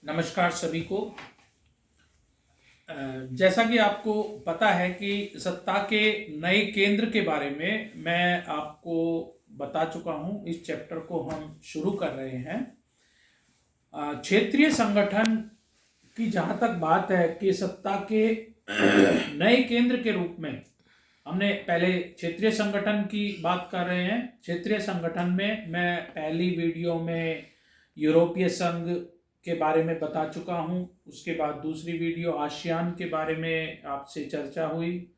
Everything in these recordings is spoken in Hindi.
नमस्कार सभी को। जैसा कि आपको पता है कि सत्ता के नए केंद्र के बारे में मैं आपको बता चुका हूं। इस चैप्टर को हम शुरू कर रहे हैं। क्षेत्रीय संगठन की जहां तक बात है कि सत्ता के नए केंद्र के रूप में हमने पहले क्षेत्रीय संगठन की बात कर रहे हैं। क्षेत्रीय संगठन में मैं पहली वीडियो में यूरोपीय संघ के बारे में बता चुका हूं। उसके बाद दूसरी वीडियो आसियान के बारे में आपसे चर्चा हुई।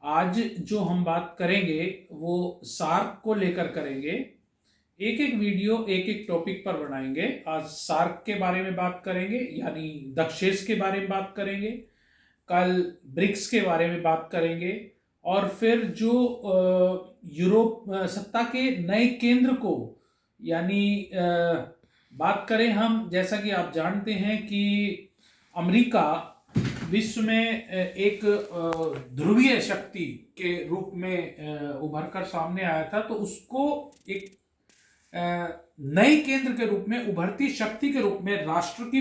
आज जो हम बात करेंगे वो सार्क को लेकर करेंगे। एक एक वीडियो एक एक टॉपिक पर बनाएंगे। आज सार्क के बारे में बात करेंगे, यानी दक्षेस के बारे में बात करेंगे। कल ब्रिक्स के बारे में बात करेंगे और फिर जो यूरोप सत्ता के नए केंद्र को, यानी बात करें हम, जैसा कि आप जानते हैं कि अमेरिका विश्व में एक ध्रुवीय शक्ति के रूप में उभर कर सामने आया था, तो उसको एक नए केंद्र के रूप में, उभरती शक्ति के रूप में राष्ट्रों की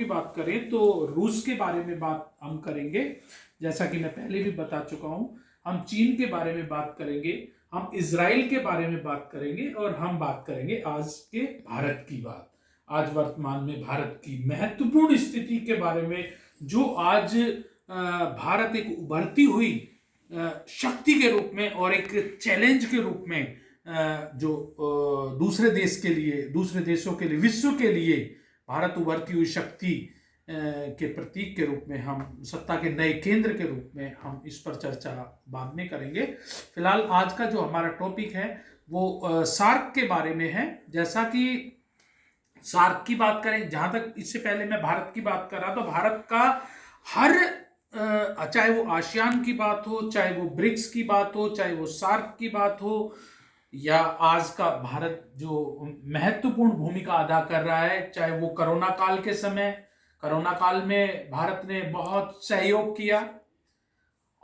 बात करें तो रूस के बारे में बात हम करेंगे। जैसा कि मैं पहले भी बता चुका हूं, हम चीन के बारे में बात करेंगे, हम इजराइल के बारे में बात करेंगे और हम बात करेंगे आज के भारत की बात, आज वर्तमान में भारत की महत्वपूर्ण स्थिति के बारे में, जो आज भारत एक उभरती हुई शक्ति के रूप में और एक चैलेंज के रूप में जो दूसरे देशों के लिए, विश्व के लिए भारत उभरती हुई शक्ति के प्रतीक के रूप में, हम सत्ता के नए केंद्र के रूप में हम इस पर चर्चा बाद में करेंगे। फिलहाल आज का जो हमारा टॉपिक है वो सार्क के बारे में है। जैसा कि सार्क की बात करें, जहां तक इससे पहले मैं भारत की बात कर रहा, तो भारत का हर चाहे वो आसियान की बात हो, चाहे वो ब्रिक्स की बात हो, चाहे वो सार्क की बात हो, या आज का भारत जो महत्वपूर्ण भूमिका अदा कर रहा है, चाहे वो कोरोना काल में भारत ने बहुत सहयोग किया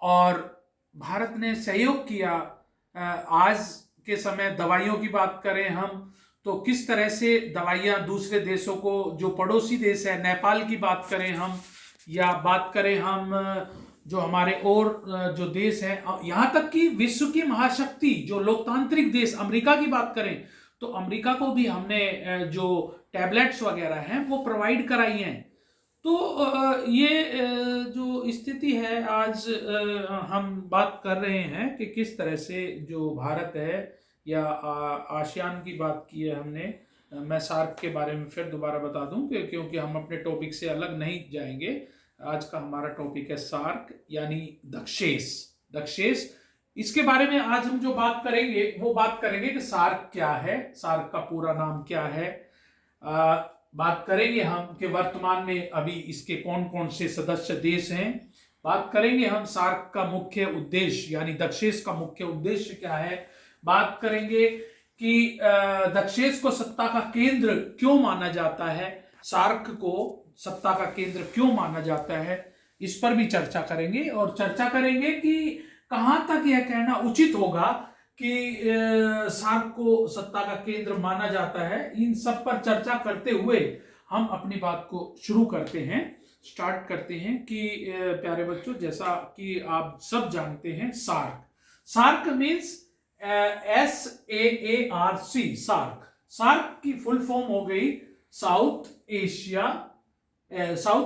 और भारत ने सहयोग किया। आज के समय दवाइयों की बात करें हम, तो किस तरह से दवाइयां दूसरे देशों को, जो पड़ोसी देश है, नेपाल की बात करें हम, या बात करें हम जो हमारे और जो देश हैं, यहाँ तक कि विश्व की महाशक्ति जो लोकतांत्रिक देश अमेरिका की बात करें, तो अमेरिका को भी हमने जो टैबलेट्स वगैरह हैं वो प्रोवाइड कराई हैं। तो ये जो स्थिति है, आज हम बात कर रहे हैं कि किस तरह से जो भारत है, या आसियान की बात की है हमने। मैं सार्क के बारे में फिर दोबारा बता दूं कि क्योंकि हम अपने टॉपिक से अलग नहीं जाएंगे। आज का हमारा टॉपिक है सार्क, यानी दक्षेस। इसके बारे में आज हम जो बात करेंगे वो बात करेंगे कि सार्क क्या है, सार्क का पूरा नाम क्या है। बात करेंगे हम कि वर्तमान में अभी इसके कौन कौन से सदस्य देश हैं। बात करेंगे हम सार्क का मुख्य उद्देश्य, यानी दक्षेस का मुख्य उद्देश्य क्या है। बात करेंगे कि दक्षेस को सत्ता का केंद्र क्यों माना जाता है, सार्क को सत्ता का केंद्र क्यों माना जाता है, इस पर भी चर्चा करेंगे। और चर्चा करेंगे कि कहां तक यह कहना उचित होगा कि सार्क को सत्ता का केंद्र माना जाता है। इन सब पर चर्चा करते हुए हम अपनी बात को शुरू करते हैं, स्टार्ट करते हैं कि प्यारे बच्चों, जैसा कि आप सब जानते हैं, सार्क मीन्स SAARC, सार्क की फुल फॉर्म हो गई south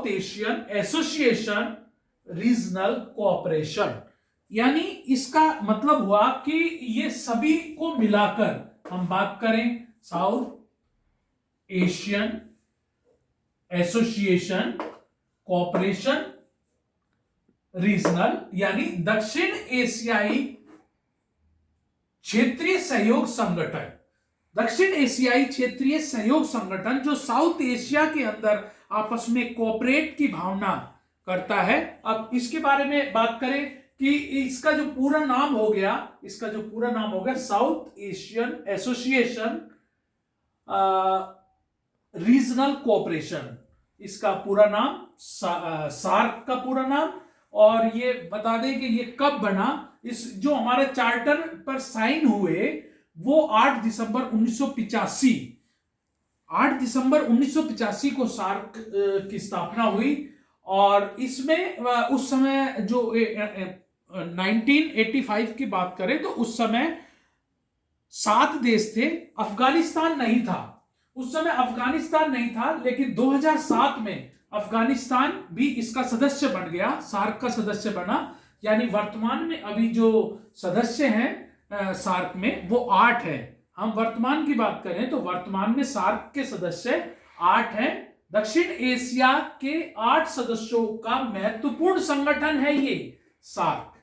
Asian association regional cooperation. यानी इसका मतलब हुआ कि ये सभी को मिलाकर हम बात करें, south Asian association cooperation regional, यानी दक्षिण एशियाई क्षेत्रीय सहयोग संगठन। दक्षिण एशियाई क्षेत्रीय सहयोग संगठन जो साउथ एशिया के अंदर आपस में कोऑपरेट की भावना करता है। अब इसके बारे में बात करें कि इसका जो पूरा नाम हो गया, south Asian association regional cooperation, इसका पूरा नाम, सार्क का पूरा नाम। और ये बता दें कि ये कब बना, इस जो हमारे चार्टर पर साइन हुए वो 8 दिसंबर 1985 8 दिसंबर 1985 को सार्क की स्थापना हुई और इसमें उस समय जो 1985 की बात करें तो उस समय 7 देश थे, अफगानिस्तान नहीं था। उस समय अफगानिस्तान नहीं था, लेकिन 2007 में अफगानिस्तान भी इसका सदस्य बन गया, सार्क का सदस्य बना। यानी वर्तमान में अभी जो सदस्य हैं सार्क में वो 8 है। हम वर्तमान की बात करें तो वर्तमान में सार्क के सदस्य 8 हैं। दक्षिण एशिया के 8 सदस्यों का महत्वपूर्ण संगठन है ये सार्क।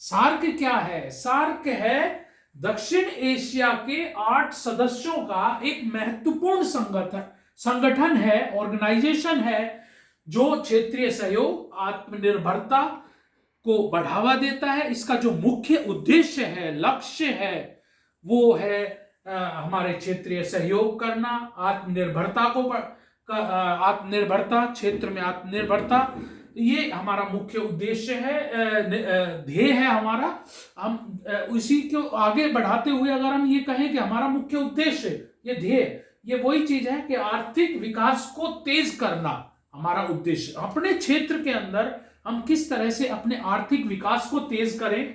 सार्क क्या है? सार्क है दक्षिण एशिया के 8 सदस्यों का एक महत्वपूर्ण संगठन है, ऑर्गेनाइजेशन है, जो क्षेत्रीय सहयोग, आत्मनिर्भरता को बढ़ावा देता है। इसका जो मुख्य उद्देश्य है, लक्ष्य है, वो है हमारे क्षेत्रीय सहयोग करना, आत्मनिर्भरता को आत्मनिर्भरता, क्षेत्र में आत्मनिर्भरता, ये हमारा मुख्य उद्देश्य है, ध्येय है हमारा। हम इसी को आगे बढ़ाते हुए अगर हम ये कहें कि हमारा मुख्य उद्देश्य, ये ध्येय, ये वही चीज है कि आर्थिक विकास को तेज करना हमारा उद्देश्य। अपने क्षेत्र के अंदर हम किस तरह से अपने आर्थिक विकास को तेज करें,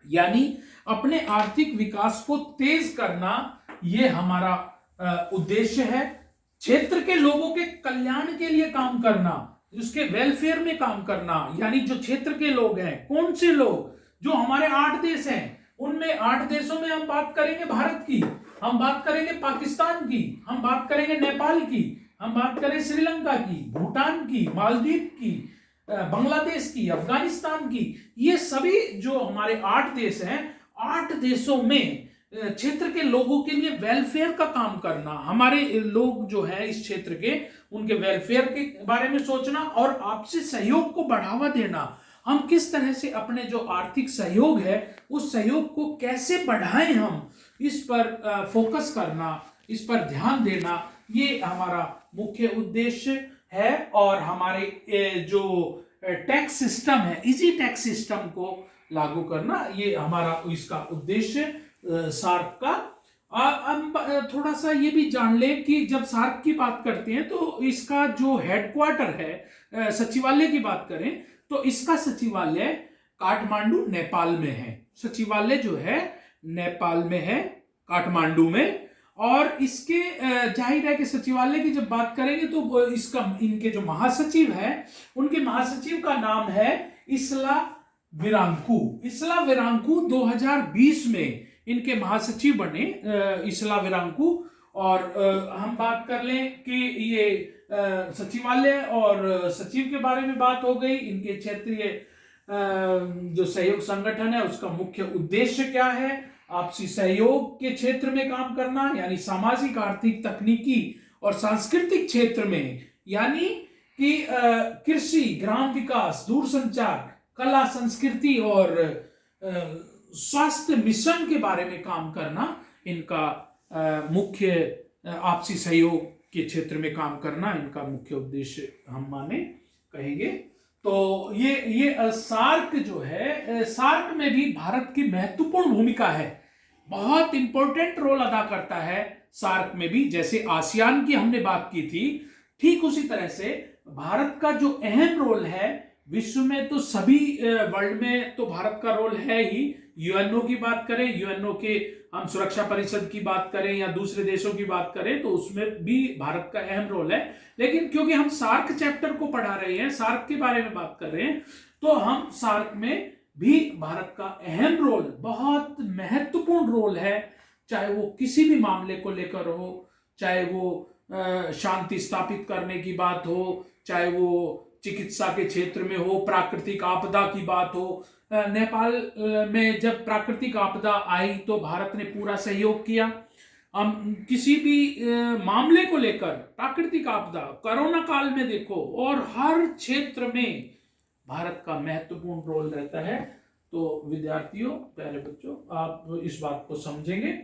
यानी अपने आर्थिक विकास को तेज करना, ये हमारा उद्देश्य है। क्षेत्र के लोगों के कल्याण के लिए काम करना, उसके वेलफेयर में काम करना, यानी जो क्षेत्र के लोग हैं, कौन से लोग, जो हमारे 8 देश हैं, उनमें 8 देशों में हम बात करेंगे भारत की, हम बात करेंगे पाकिस्तान की, हम बात करेंगे नेपाल की, हम बात करें श्रीलंका की, भूटान की, मालदीव की, बांग्लादेश की, अफगानिस्तान की, ये सभी जो हमारे 8 देश हैं, 8 देशों में क्षेत्र के लोगों के लिए वेलफेयर का काम करना, हमारे लोग जो है इस क्षेत्र के, उनके वेलफेयर के बारे में सोचना और आपसी सहयोग को बढ़ावा देना। हम किस तरह से अपने जो आर्थिक सहयोग है उस सहयोग को कैसे बढ़ाएं, हम इस पर फोकस करना, इस पर ध्यान देना, ये हमारा मुख्य उद्देश्य है। और हमारे जो टैक्स सिस्टम है, इजी टैक्स सिस्टम को लागू करना, ये हमारा इसका उद्देश्य सार्क का। अब थोड़ा सा ये भी जान ले कि जब सार्क की बात करते हैं तो इसका जो हेडक्वार्टर है, सचिवालय की बात करें तो इसका सचिवालय काठमांडू नेपाल में है। सचिवालय जो है नेपाल में है, काठमांडू में। और इसके जाहिर है कि सचिवालय की जब बात करेंगे तो इसका, इनके जो महासचिव है, उनके महासचिव का नाम है इसला विरांकू। इसला विरांकू 2020 में इनके महासचिव बने, इसला विरांकू। और हम बात कर लें कि ये सचिवालय और सचिव के बारे में बात हो गई। इनके क्षेत्रीय जो सहयोग संगठन है उसका मुख्य उद्देश्य क्या है? आपसी सहयोग के क्षेत्र में काम करना, यानी सामाजिक, आर्थिक, तकनीकी और सांस्कृतिक क्षेत्र में, यानी कि कृषि, ग्राम विकास, दूरसंचार, कला, संस्कृति और स्वास्थ्य मिशन के बारे में काम करना, इनका मुख्य आपसी सहयोग के क्षेत्र में काम करना, इनका मुख्य उद्देश्य हम माने कहेंगे। तो ये सार्क जो है, सार्क में भी भारत की महत्वपूर्ण भूमिका है, बहुत इंपॉर्टेंट रोल अदा करता है सार्क में भी। जैसे आसियान की हमने बात की थी, ठीक उसी तरह से भारत का जो अहम रोल है विश्व में, तो सभी वर्ल्ड में तो भारत का रोल है ही। यूएनओ की बात करें, यूएनओ के हम सुरक्षा परिषद की बात करें या दूसरे देशों की बात करें तो उसमें भी भारत का अहम रोल है। लेकिन क्योंकि हम सार्क चैप्टर को पढ़ा रहे हैं, सार्क के बारे में बात कर रहे हैं, तो हम सार्क में भी भारत का अहम रोल, बहुत महत्वपूर्ण रोल है। चाहे वो किसी भी मामले को लेकर हो, चाहे वो शांति स्थापित करने की बात हो, चाहे वो चिकित्सा के क्षेत्र में हो, प्राकृतिक आपदा की बात हो। नेपाल में जब प्राकृतिक आपदा आई तो भारत ने पूरा सहयोग किया। हम किसी भी मामले को लेकर, प्राकृतिक आपदा, कोरोना काल में देखो, और हर क्षेत्र में भारत का महत्वपूर्ण रोल रहता है। तो विद्यार्थियों, प्यारे बच्चों, आप इस बात को समझेंगे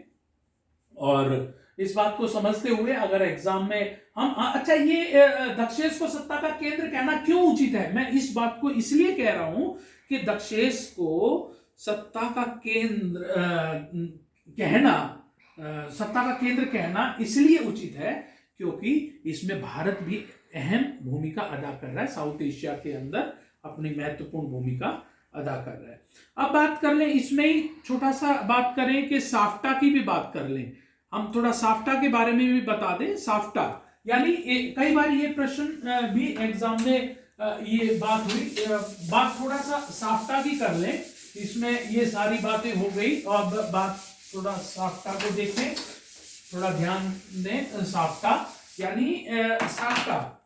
और इस बात को समझते हुए अगर एग्जाम में हम, अच्छा, ये दक्षेश को सत्ता का केंद्र कहना क्यों उचित है? मैं इस बात को इसलिए कह रहा हूं कि दक्षेश को सत्ता का केंद्र कहना, सत्ता का केंद्र कहना इसलिए उचित है क्योंकि इसमें भारत भी अहम भूमिका अदा कर रहा है, साउथ एशिया के अंदर अपनी महत्वपूर्ण भूमिका अदा कर रहा है। अब बात कर लें, इसमें ही छोटा सा बात करें कि साफ्टा की भी बात कर लें, हम थोड़ा साफ्टा के बारे में भी बता दें। साफ्टा यानी कई बार ये प्रश्न भी एग्जाम में ये बात हुई, बात थोड़ा सा साफ्टा की कर लें। इसमें ये सारी बातें हो गई और बात थोड़ा साफ्टा को देखें, थोड़ा ध्यान दें। साफ्टा यानी साफ्टा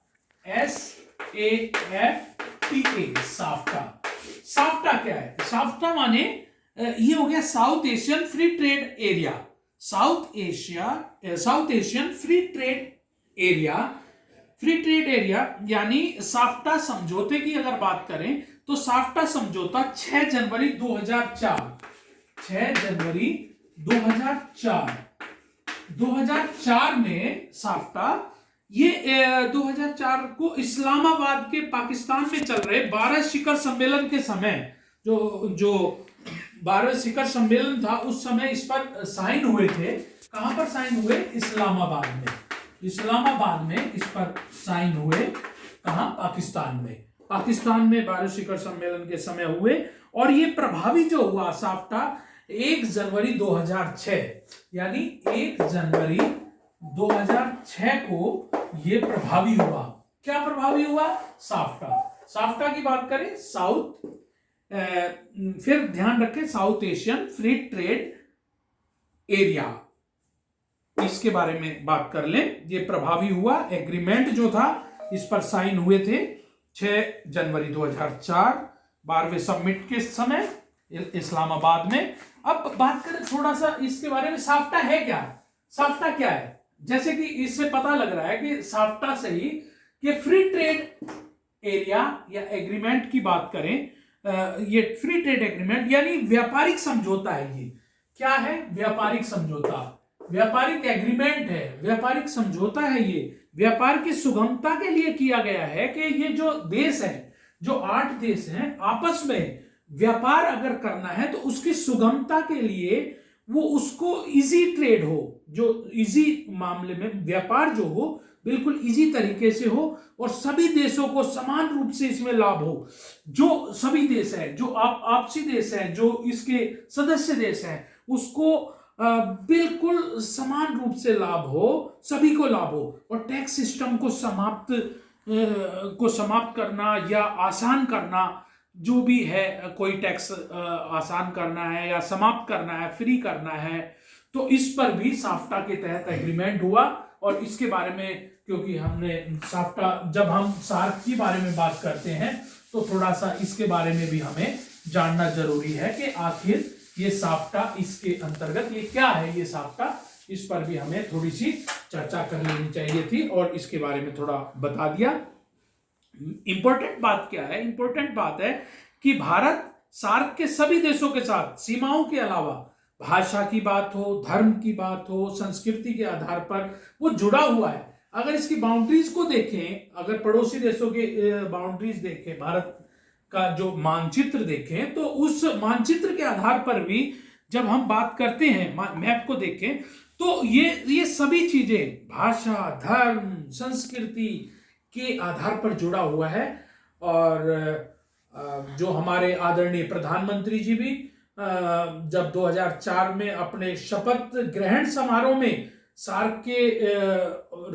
SAFTA, साफ्टा। साफ्टा क्या है? साफ्टा माने ये हो गया south Asian free trade area, south Asian free trade area. Free trade area यानी साफ्टा समझौते की अगर बात करें तो साफ्टा समझौता 6 जनवरी 2004 में साफ्टा, ये 2004 को इस्लामाबाद के पाकिस्तान में चल रहे 12 शिखर सम्मेलन के समय, जो 12 शिखर सम्मेलन था उस समय इस पर साइन हुए थे। कहां पर साइन हुए? इस्लामाबाद में। इस्लामाबाद में इस पर साइन हुए। कहां? पाकिस्तान में 12 शिखर सम्मेलन के समय हुए। और ये प्रभावी जो हुआ साफ्टा 1 जनवरी 2006, यानी 1 जनवरी 2006 को ये प्रभावी हुआ। क्या प्रभावी हुआ? साफ्टा की बात करें, फिर ध्यान रखें south Asian free trade area, इसके बारे में बात कर लें। ये प्रभावी हुआ, एग्रीमेंट जो था इस पर साइन हुए थे 6 जनवरी 2004 12वें समिट के समय इस्लामाबाद में। अब बात करें थोड़ा सा इसके बारे में, साफ्टा है क्या? साफ्टा क्या है? जैसे कि इससे पता लग रहा है कि साफ्टा से ही कि फ्री ट्रेड एरिया या एग्रीमेंट की बात करें, ये फ्री ट्रेड एग्रीमेंट यानी व्यापारिक समझौता है। ये क्या है? व्यापारिक समझौता, व्यापारिक एग्रीमेंट है, व्यापारिक समझौता है। ये व्यापार की सुगमता के लिए किया गया है कि ये जो देश है, जो 8 देश हैं, आपस में व्यापार अगर करना है तो उसकी सुगमता के लिए वो उसको इजी ट्रेड हो, जो इजी मामले में व्यापार जो हो बिल्कुल इजी तरीके से हो और सभी देशों को समान रूप से इसमें लाभ हो। जो सभी देश है, जो आपसी देश है, जो इसके सदस्य देश हैं, उसको बिल्कुल समान रूप से लाभ हो, सभी को लाभ हो। और टैक्स सिस्टम को समाप्त करना या आसान करना, जो भी है, कोई टैक्स आसान करना है या समाप्त करना है, फ्री करना है, तो इस पर भी साफ्टा के तहत एग्रीमेंट हुआ। और इसके बारे में, क्योंकि हमने साफ्टा, जब हम सार्क के बारे में बात करते हैं तो थोड़ा सा इसके बारे में भी हमें जानना जरूरी है कि आखिर ये साफ्टा, इसके अंतर्गत ये क्या है, ये साफ्टा, इस पर भी हमें थोड़ी सी चर्चा कर लेनी चाहिए थी और इसके बारे में थोड़ा बता दिया। इंपॉर्टेंट बात क्या है? इंपॉर्टेंट बात है कि भारत सार्क के सभी देशों के साथ सीमाओं के अलावा भाषा की बात हो, धर्म की बात हो, संस्कृति के आधार पर वो जुड़ा हुआ है। अगर इसकी बाउंड्रीज को देखें, अगर पड़ोसी देशों के बाउंड्रीज देखें, भारत का जो मानचित्र देखें, तो उस मानचित्र के आधार पर भी जब हम बात करते हैं, मैप को देखें, तो ये सभी चीजें भाषा, धर्म, संस्कृति के आधार पर जुड़ा हुआ है। और जो हमारे आदरणीय प्रधानमंत्री जी भी जब 2004 में अपने शपथ ग्रहण समारोह में सार्क के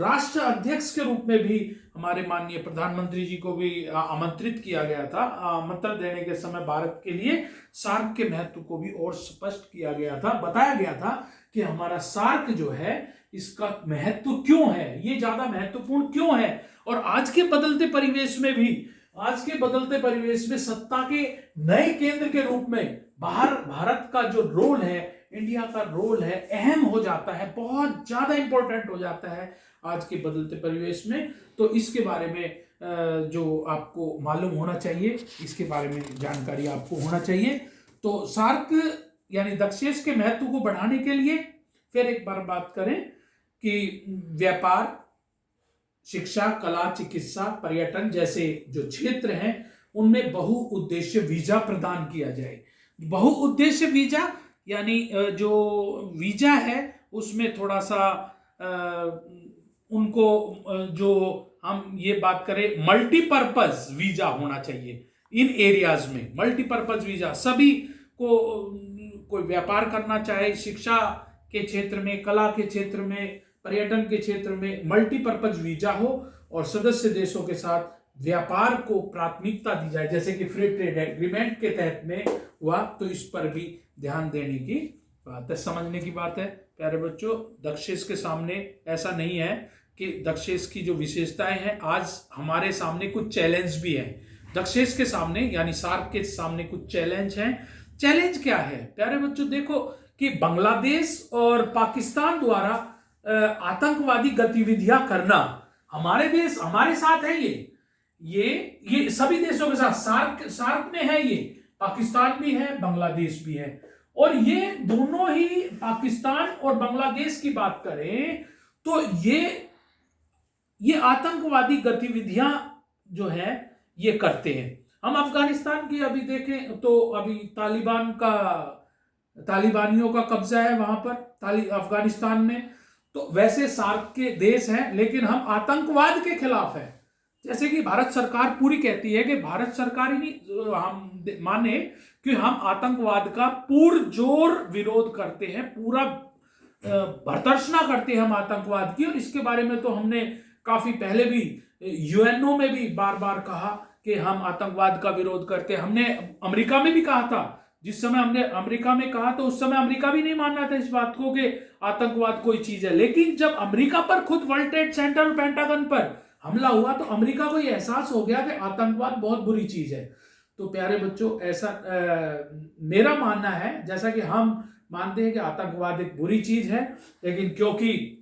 राष्ट्र अध्यक्ष के रूप में भी हमारे माननीय प्रधानमंत्री जी को भी आमंत्रित किया गया था। आमंत्रण देने के समय भारत के लिए सार्क के महत्व को भी और स्पष्ट किया गया था, बताया गया था कि हमारा सार्क जो है इसका महत्व क्यों है, ये ज्यादा महत्वपूर्ण क्यों है। और आज के बदलते परिवेश में भी, आज के बदलते परिवेश में सत्ता के नए केंद्र के रूप में भारत का जो रोल है, इंडिया का रोल है, अहम हो जाता है, बहुत ज्यादा इंपॉर्टेंट हो जाता है आज के बदलते परिवेश में। तो इसके बारे में जो आपको मालूम होना चाहिए, इसके बारे में जानकारी आपको होना चाहिए। तो सार्क यानी दक्षेश के महत्व को बढ़ाने के लिए फिर एक बार बात करें कि व्यापार, शिक्षा, कला, चिकित्सा, पर्यटन जैसे जो क्षेत्र हैं उनमें बहुउद्देश्य वीजा प्रदान किया जाए। बहुउद्देश्य वीजा यानी जो वीजा है उसमें थोड़ा सा उनको जो हम ये बात करें मल्टीपर्पज वीजा होना चाहिए इन एरियाज में। मल्टीपर्पज वीजा सभी को, कोई व्यापार करना चाहे, शिक्षा के क्षेत्र में, कला के क्षेत्र में, पर्यटन के क्षेत्र में मल्टीपर्पज वीजा हो और सदस्य देशों के साथ व्यापार को प्राथमिकता दी जाए, जैसे कि फ्री ट्रेड एग्रीमेंट के तहत में हुआ। तो इस पर भी ध्यान देने की बात है, समझने की बात है। प्यारे बच्चों, दक्षेश के सामने ऐसा नहीं है कि दक्षेश की जो विशेषताएं हैं, आज हमारे सामने कुछ चैलेंज भी है। दक्षेश के सामने यानी सार्क के सामने कुछ चैलेंज हैं। चैलेंज क्या है प्यारे बच्चों? देखो कि बांग्लादेश और पाकिस्तान द्वारा आतंकवादी गतिविधियां करना, हमारे देश हमारे साथ है, ये सभी देशों के साथ सार्क में है, ये पाकिस्तान भी है, बांग्लादेश भी है। और ये दोनों ही, पाकिस्तान और बांग्लादेश की बात करें तो ये आतंकवादी गतिविधियां जो है ये करते हैं। हम अफगानिस्तान की अभी देखें तो अभी तालिबानियों का कब्जा है वहां पर अफगानिस्तान में। तो वैसे सार्क के देश हैं, लेकिन हम आतंकवाद के खिलाफ हैं। जैसे कि भारत सरकार पूरी कहती है कि भारत सरकार ही नहीं, हम माने कि हम आतंकवाद का पुरजोर विरोध करते हैं, पूरा भर्त्सना करते हैं हम आतंकवाद की। और इसके बारे में तो हमने काफी पहले भी यूएनओ में भी बार बार कहा कि हम आतंकवाद का विरोध करते हैं। हमने अमेरिका में भी कहा था, जिस समय हमने अमेरिका में कहा तो उस समय अमेरिका भी नहीं मान रहा था इस बात को कि आतंकवाद कोई चीज है। लेकिन जब अमेरिका पर खुद वर्ल्ड ट्रेड सेंटर और पेंटागन पर हमला हुआ तो अमेरिका को यह एहसास हो गया कि आतंकवाद बहुत बुरी चीज है। तो प्यारे बच्चों, ऐसा मेरा मानना है, जैसा कि हम मानते हैं कि आतंकवाद एक बुरी चीज है, लेकिन क्योंकि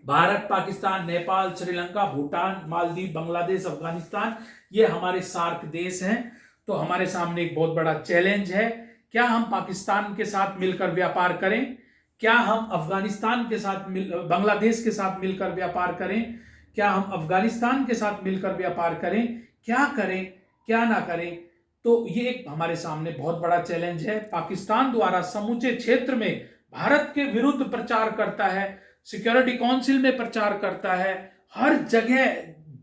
भारत, पाकिस्तान, नेपाल, श्रीलंका, भूटान, मालदीव, बांग्लादेश, अफगानिस्तान ये हमारे सार्क देश हैं, तो हमारे सामने एक बहुत बड़ा चैलेंज है। क्या हम पाकिस्तान के साथ मिलकर व्यापार करें? क्या हम अफगानिस्तान के साथ बांग्लादेश के साथ मिलकर व्यापार करें? क्या हम अफगानिस्तान के साथ मिलकर व्यापार करें? क्या करें, क्या ना करें? तो ये एक हमारे सामने बहुत बड़ा चैलेंज है। पाकिस्तान द्वारा समूचे क्षेत्र में भारत के विरुद्ध प्रचार करता है, सिक्योरिटी काउंसिल में प्रचार करता है, हर जगह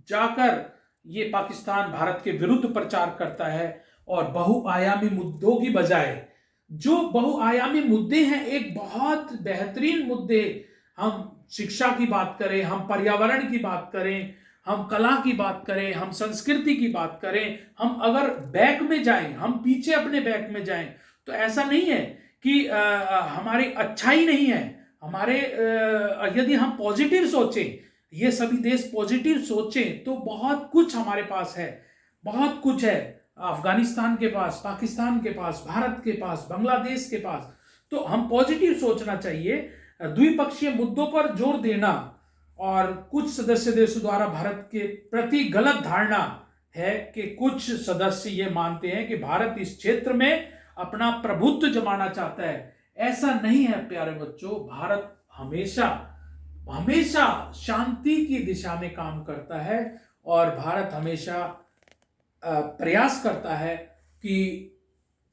जाकर ये पाकिस्तान भारत के विरुद्ध प्रचार करता है। और बहुआयामी मुद्दों की बजाय जो बहुआयामी मुद्दे हैं, एक बहुत बेहतरीन मुद्दे, हम शिक्षा की बात करें, हम पर्यावरण की बात करें, हम कला की बात करें, हम संस्कृति की बात करें, हम अगर बैक में जाएं, हम पीछे अपने बैक में जाएं, तो ऐसा नहीं है कि हमारी अच्छाई नहीं है। हमारे यदि हम पॉजिटिव सोचें, ये सभी देश पॉजिटिव सोचें, तो बहुत कुछ हमारे पास है, बहुत कुछ है अफगानिस्तान के पास, पाकिस्तान के पास, भारत के पास, बांग्लादेश के पास। तो हम पॉजिटिव सोचना चाहिए, द्विपक्षीय मुद्दों पर जोर देना। और कुछ सदस्य देशों द्वारा भारत के प्रति गलत धारणा है कि कुछ सदस्य ये मानते हैं कि भारत इस क्षेत्र में अपना प्रभुत्व जमाना चाहता है। ऐसा नहीं है प्यारे बच्चों, भारत हमेशा हमेशा शांति की दिशा में काम करता है और भारत हमेशा प्रयास करता है कि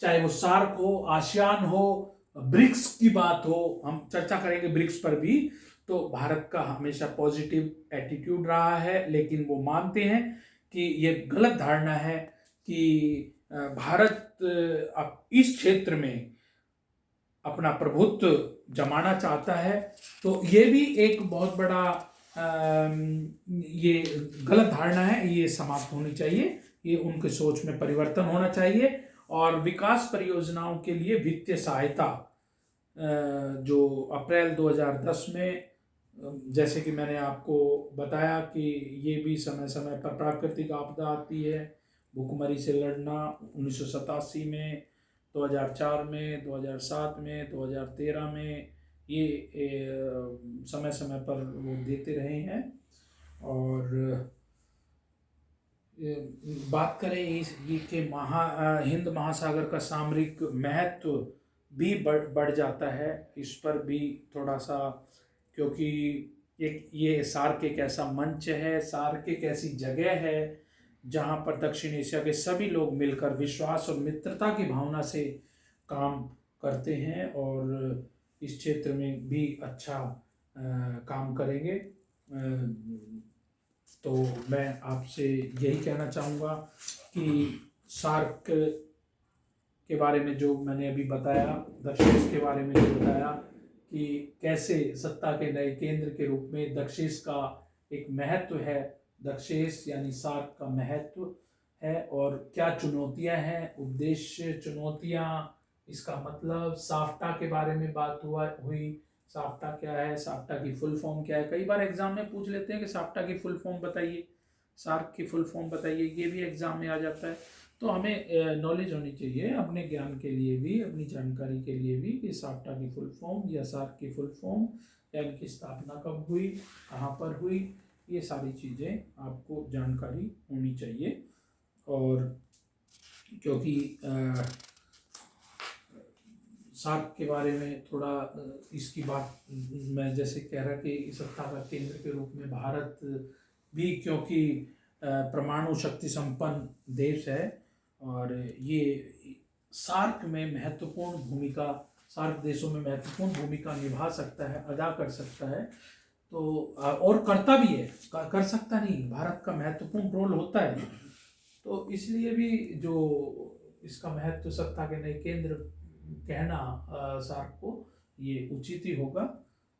चाहे वो सार्क हो, आसियान हो, ब्रिक्स की बात हो, हम चर्चा करेंगे ब्रिक्स पर भी, तो भारत का हमेशा पॉजिटिव एटीट्यूड रहा है। लेकिन वो मानते हैं कि ये गलत धारणा है कि भारत इस क्षेत्र में अपना प्रभुत्व जमाना चाहता है। तो ये भी एक बहुत बड़ा ये गलत धारणा है, ये समाप्त होनी चाहिए, ये उनके सोच में परिवर्तन होना चाहिए। और विकास परियोजनाओं के लिए वित्तीय सहायता जो अप्रैल 2010 में, जैसे कि मैंने आपको बताया कि ये भी समय समय पर प्राकृतिक आपदा आती है, भूखमरी से लड़ना 1987 में, 2004 में, 2007 में, 2013 में, ये समय समय पर वो देते रहे हैं। और बात करें ये कि हिंद महासागर का सामरिक महत्व भी बढ़ जाता है, इस पर भी थोड़ा सा, क्योंकि ये सार्क एक ऐसा मंच है, सार्क एक ऐसी जगह है जहाँ पर दक्षिण एशिया के सभी लोग मिलकर विश्वास और मित्रता की भावना से काम करते हैं और इस क्षेत्र में भी अच्छा काम करेंगे। तो मैं आपसे यही कहना चाहूँगा कि सार्क के बारे में जो मैंने अभी बताया, दक्षेस के बारे में जो बताया कि कैसे सत्ता के नए केंद्र के रूप में दक्षेस का एक महत्व है, दक्षेस यानी सार्क का महत्व है, और क्या चुनौतियां हैं, उद्देश्य, चुनौतियां, इसका मतलब, साफ्टा के बारे में बात हुई। साफ्टा क्या है, साफ्टा की फुल फॉर्म क्या है, कई बार एग्जाम में पूछ लेते हैं कि साफ्टा की फुल फॉर्म बताइए, सार्क की फुल फॉर्म बताइए, ये भी एग्जाम में आ जाता है। तो हमें नॉलेज होनी चाहिए अपने ज्ञान के लिए भी, अपनी जानकारी के लिए भी, कि साफ्टा की फुल फॉर्म या सार्क की फुल फॉर्म या इनकी स्थापना कब हुई, कहाँ पर हुई, ये सारी चीज़ें आपको जानकारी होनी चाहिए। और क्योंकि सार्क के बारे में थोड़ा इसकी बात मैं जैसे कह रहा कि सत्ता का केंद्र के रूप में भारत भी, क्योंकि परमाणु शक्ति संपन्न देश है, और ये सार्क में महत्वपूर्ण भूमिका, सार्क देशों में महत्वपूर्ण भूमिका निभा सकता है, अदा कर सकता है। तो और करता भी है, कर सकता नहीं, भारत का महत्वपूर्ण रोल होता है। तो इसलिए भी जो इसका महत्व, सत्ता के नए केंद्र कहना सार्क को, ये उचित ही होगा।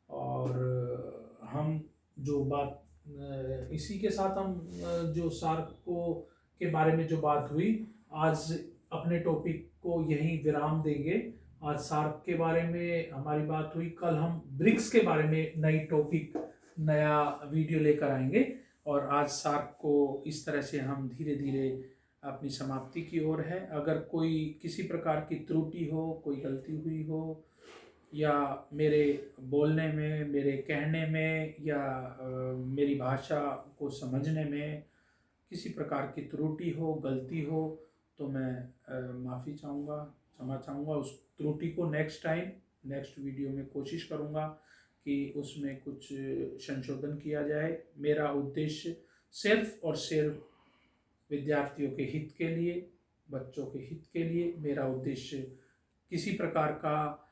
और हम जो बात इसी के साथ हम जो सार्क को के बारे में जो बात हुई, आज अपने टॉपिक को यहीं विराम देंगे। आज सार्क के बारे में हमारी बात हुई, कल हम ब्रिक्स के बारे में नई टॉपिक, नया वीडियो लेकर आएंगे। और आज सार्क को इस तरह से हम धीरे धीरे अपनी समाप्ति की ओर है। अगर कोई किसी प्रकार की त्रुटि हो, कोई गलती हुई हो, या मेरे बोलने में, मेरे कहने में, या मेरी भाषा को समझने में किसी प्रकार की त्रुटि हो, गलती हो, तो मैं माफ़ी चाहूँगा, क्षमा चाहूँगा। उस त्रुटि को नेक्स्ट टाइम, नेक्स्ट वीडियो में कोशिश करूँगा कि उसमें कुछ संशोधन किया जाए। मेरा उद्देश्य सिर्फ और सिर्फ विद्यार्थियों के हित के लिए, बच्चों के हित के लिए, मेरा उद्देश्य किसी प्रकार का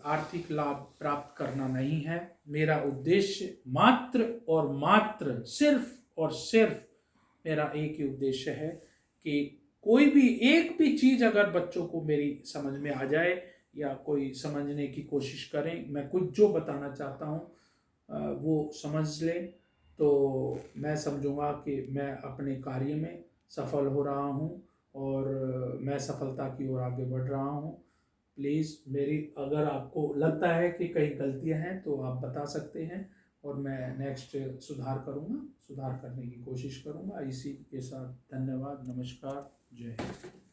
आर्थिक लाभ प्राप्त करना नहीं है। मेरा उद्देश्य मात्र और मात्र, सिर्फ और सिर्फ मेरा एक ही उद्देश्य है कि कोई भी एक भी चीज़ अगर बच्चों को मेरी समझ में आ जाए, या कोई समझने की कोशिश करें, मैं कुछ जो बताना चाहता हूँ वो समझ लें, तो मैं समझूंगा कि मैं अपने कार्य में सफल हो रहा हूँ, और मैं सफलता की ओर आगे बढ़ रहा हूँ। प्लीज़ मेरी, अगर आपको लगता है कि कहीं गलतियाँ हैं तो आप बता सकते हैं, और मैं नेक्स्ट सुधार करूँगा, सुधार करने की कोशिश करूँगा। इसी के साथ धन्यवाद, नमस्कार, जय हिंद।